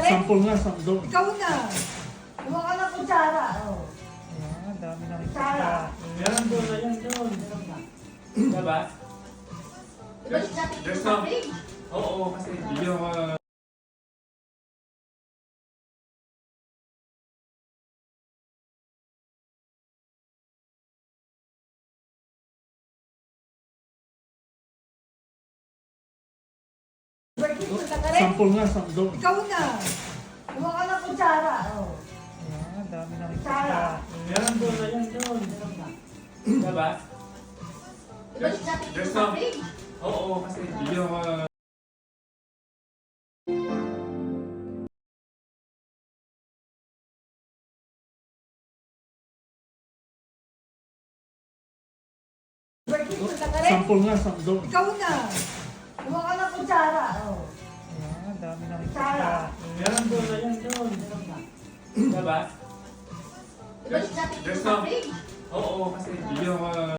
rin? Sampol nga, sampol. Ikaw na. Kuha ka ng kutsara. Oh. Ayan, dami na Kutsara. Meron doon, ayan doon. Diba? Diba natin There's ito sa some- fridge? Oo, kasi yung Birthday punta ka rin? Sampol nga, sampol. Ikaw na. Kuha ka ng kutsara. Oh. Ayan, dami na Kutsara. Meron doon, ayan doon. diba? Diba natin ito There's sa some- fridge? Oo, kasi yung Birthday punta ka rin? Sampol nga, sampol. Ikaw na. Kuha ka ng kutsara. Oh. Ayan, dami na Kutsara. Meron doon, ayan doon. diba? Diba natin ito There's sa some- fridge? Oo, kasi yung